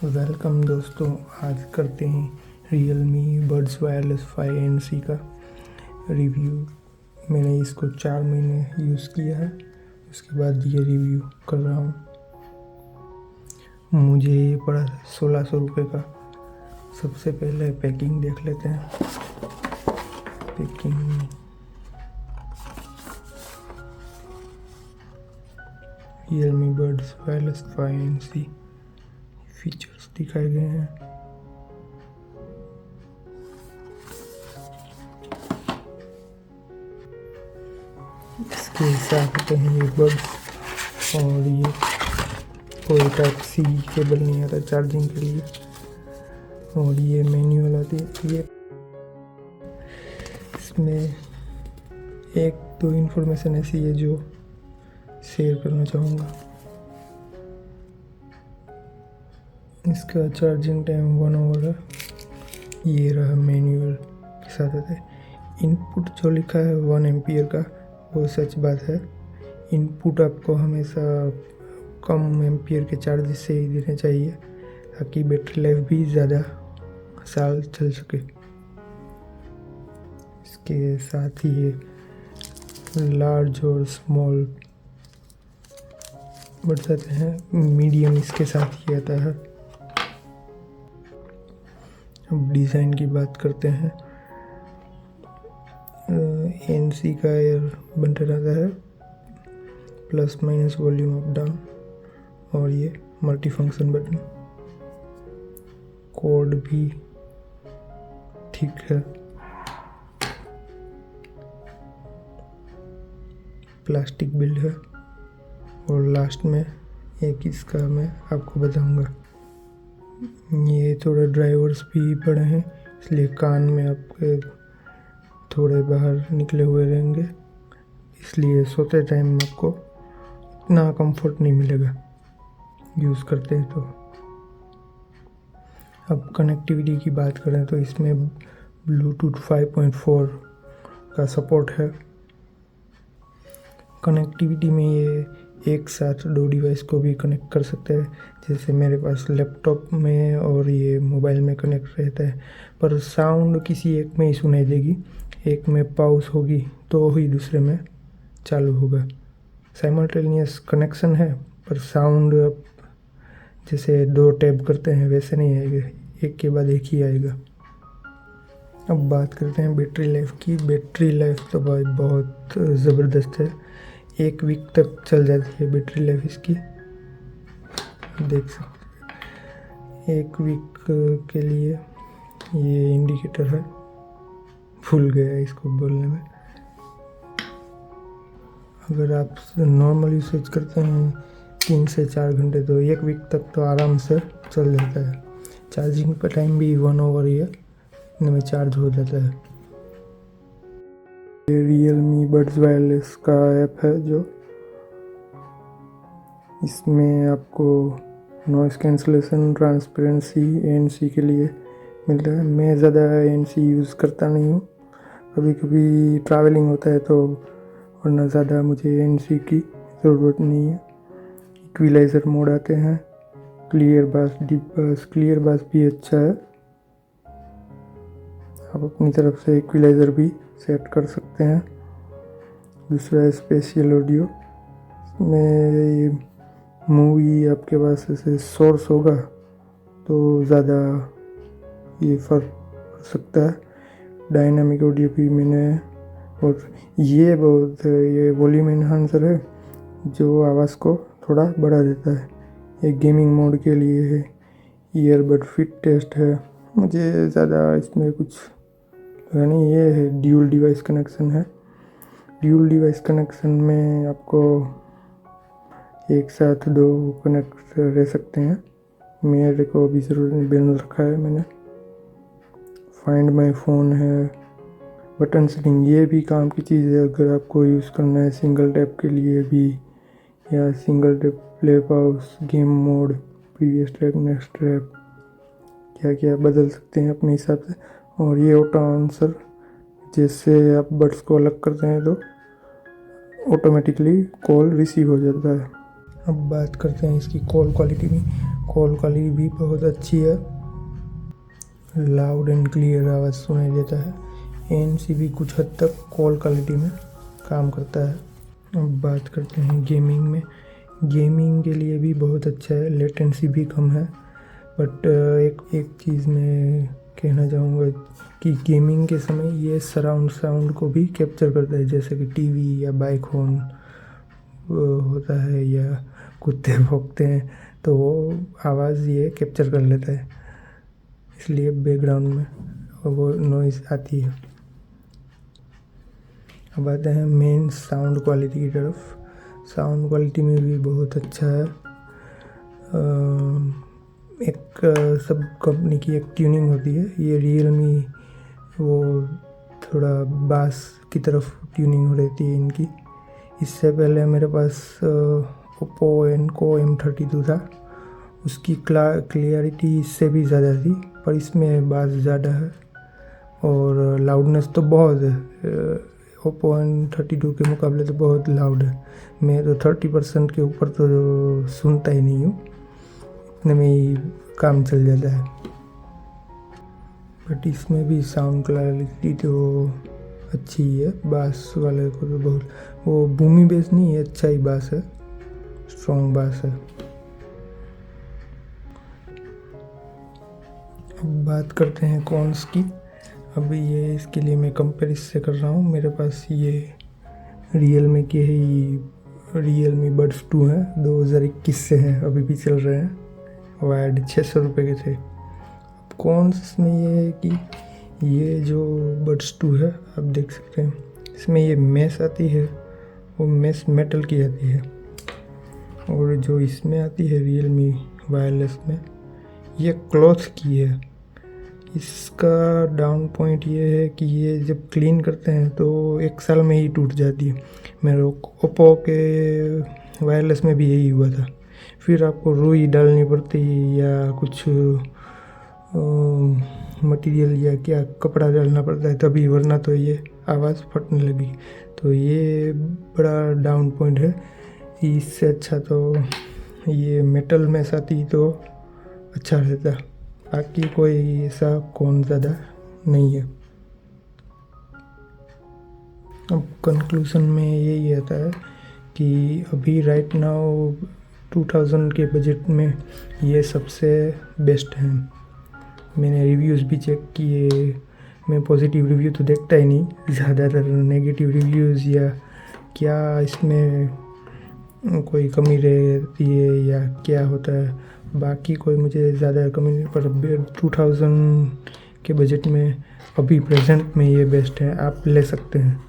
Welcome दोस्तों, आज करते हैं Realme बड्स वायरलेस 5NC का रिव्यू। मैंने इसको 4 महीने यूज़ किया है, उसके बाद ये रिव्यू कर रहा हूँ। मुझे ये पड़ा 1600 रुपये का। सबसे पहले पैकिंग देख लेते हैं। Packing Realme buds wireless 5NC features दिखाए गए हैं। इसके साथ होते हैं ये बड्स, और ये कोई टाइप सी केबल नहीं आता चार्जिंग के लिए, और ये मैनुअल आती है। ये इसमें एक दो इन्फॉर्मेशन ऐसी है जो शेयर करना चाहूँगा। इसका चार्जिंग टाइम 1 आवर है। ये रहा मैनुअल के साथ आता है। इनपुट जो लिखा है 1 एम्पियर का, वो सच बात है। इनपुट आपको हमेशा कम एम्पियर के चार्ज से ही देने चाहिए, ताकि बैटरी लाइफ भी ज़्यादा साल चल सके। इसके साथ ही ये लार्ज और स्मॉल बढ़ जाते हैं, मीडियम इसके साथ ही आता है। अब डिज़ाइन की बात करते हैं। एनसी का एयर बनते रहता है, plus minus volume up down, और ये मल्टी फंक्शन बटन। कोड भी ठीक है। प्लास्टिक बिल्ड है, और लास्ट में एक इसका मैं आपको बताऊंगा। ये थोड़े ड्राइवर्स भी बड़े हैं, इसलिए कान में आपके थोड़े बाहर निकले हुए रहेंगे, इसलिए सोते टाइम आपको इतना कंफर्ट नहीं मिलेगा यूज़ करते हैं तो। अब कनेक्टिविटी की बात करें तो इसमें ब्लूटूथ 5.4 का सपोर्ट है। कनेक्टिविटी में ये एक साथ 2 डिवाइस को भी कनेक्ट कर सकते हैं, जैसे मेरे पास लैपटॉप में और ये मोबाइल में कनेक्ट रहता है। पर साउंड किसी एक में ही सुनाई देगी, एक में पॉज होगी तो ही दूसरे में चालू होगा। साइमल्टेनियस कनेक्शन है, पर साउंड अब जैसे 2 टैब करते हैं वैसे नहीं आएगा, एक के बाद एक ही आएगा। अब बात करते हैं बैटरी लाइफ की। बैटरी लाइफ तो भाई बहुत ज़बरदस्त है, 1 वीक तक चल जाती है बैटरी लाइफ इसकी। देख सकते हैं 1 वीक के लिए ये इंडिकेटर है, भूल गया इसको बोलने में। अगर आप नॉर्मल यूसेज करते हैं 3 से 4 घंटे, तो 1 वीक तक तो आराम से चल जाता है। चार्जिंग का टाइम भी 1 आवर ही है, इनमें चार्ज हो जाता है। ये Realme बड्स वायरलेस का ऐप है, जो इसमें आपको नॉइस कैंसलेशन, ट्रांसपेरेंसी ANC के लिए मिलता है। मैं ज़्यादा ANC यूज़ करता नहीं हूँ, कभी कभी ट्रैवलिंग होता है तो, वरना ज़्यादा मुझे ANC की ज़रूरत नहीं है। इक्विलाइज़र मोड आते हैं, क्लियर बास, डीप बास। क्लियर बास भी अच्छा है, आप अपनी तरफ से इक्विलाइज़र भी सेट कर सकते हैं। दूसरा है स्पेशियल ऑडियो में, मूवी आपके पास ऐसे सोर्स होगा तो ज़्यादा ये फ़र्क पड़ सकता है। डायनामिक ऑडियो भी मैंने, और ये वॉल्यूम एनहांसर है जो आवाज़ को थोड़ा बढ़ा देता है। ये गेमिंग मोड के लिए है। ईयरबड फिट टेस्ट है, मुझे ज़्यादा इसमें कुछ नहीं। ये है ड्यूल डिवाइस कनेक्शन है। ड्यूल डिवाइस कनेक्शन में आपको एक साथ 2 कनेक्ट रह सकते हैं। मेरे को अभी ज़रूरत नहीं, बंद रखा है मैंने। फाइंड माई फ़ोन है। बटन सेटिंग, ये भी काम की चीज़ है अगर आपको यूज़ करना है सिंगल टैप के लिए भी, या single tap play pause, game mode, previous track, next track, क्या क्या बदल सकते हैं अपने हिसाब से। और ये ऑटो आंसर, जैसे आप बड्स को अलग करते हैं तो ऑटोमेटिकली कॉल रिसीव हो जाता है। अब बात करते हैं इसकी कॉल क्वालिटी में। कॉल क्वालिटी भी बहुत अच्छी है, लाउड एंड क्लियर आवाज़ सुनाई देता है। ANC भी कुछ हद तक कॉल क्वालिटी में काम करता है। अब बात करते हैं गेमिंग में। गेमिंग के लिए भी बहुत अच्छा है, लेटेंसी भी कम है। बट एक चीज़ मैं कहना चाहूँगा कि गेमिंग के समय ये सराउंड साउंड को भी कैप्चर करता है, जैसे कि टीवी या बाइक हॉर्न होता है या कुत्ते भौंकते हैं, तो वो आवाज़ ये कैप्चर कर लेता है, इसलिए बैकग्राउंड में वो नॉइज़ आती है। अब आते हैं मेन साउंड क्वालिटी की तरफ। साउंड क्वालिटी में भी बहुत अच्छा है। एक सब कंपनी की एक ट्यूनिंग होती है, ये रियलमी वो थोड़ा बास की तरफ ट्यूनिंग रहती है इनकी। इससे पहले मेरे पास ओप्पो एनको M32 था, उसकी क्लियरिटी इससे भी ज़्यादा थी, पर इसमें बास ज़्यादा है और लाउडनेस तो बहुत है। ओप्पो M32 के मुकाबले तो बहुत लाउड है। मैं तो 30% के ऊपर तो सुनता ही नहीं हूँ, इतने में ही काम चल जाता है। बट इसमें भी साउंड क्लैरिटी तो अच्छी ही है। बास वाले को तो बहुत, वो बूमी बेस नहीं है, अच्छा ही बास है, स्ट्रॉन्ग बास है। अब बात करते हैं कॉन्स की। अभी ये इसके लिए मैं कंपेयर इससे कर रहा हूँ। मेरे पास ये रियलमी के ही रियलमी बड्स 2 हैं, 2021 से हैं, अभी भी चल रहे हैं, वायर्ड 600 रुपये के थे। अब कॉन्स में ये है कि ये जो बड्स 2 है आप देख सकते हैं, इसमें ये मैश आती है, वो मैश मेटल की आती है, और जो इसमें आती है रियलमी वायरलेस में, ये क्लॉथ की है। इसका डाउन पॉइंट ये है कि ये जब क्लीन करते हैं तो 1 साल में ही टूट जाती है। मेरे ओप्पो के वायरलेस में भी यही हुआ था। फिर आपको रुई डालनी पड़ती या कुछ मटेरियल या क्या कपड़ा डालना पड़ता है तभी, वरना तो ये आवाज़ फटने लगी। तो ये बड़ा डाउन पॉइंट है। इससे अच्छा तो ये मेटल में आती तो अच्छा रहता, बाकी कोई ऐसा कौन ज़्यादा नहीं है। अब कंक्लूजन में यही आता है कि अभी राइट नाउ 2000 के बजट में ये सबसे बेस्ट है। मैंने रिव्यूज़ भी चेक किए, मैं पॉजिटिव रिव्यू तो देखता ही नहीं, ज़्यादातर नेगेटिव रिव्यूज़ या क्या इसमें कोई कमी रहती है या क्या होता है, बाकी कोई मुझे ज़्यादा कमी नहीं। पर 2000 के बजट में अभी प्रेजेंट में ये बेस्ट है, आप ले सकते हैं।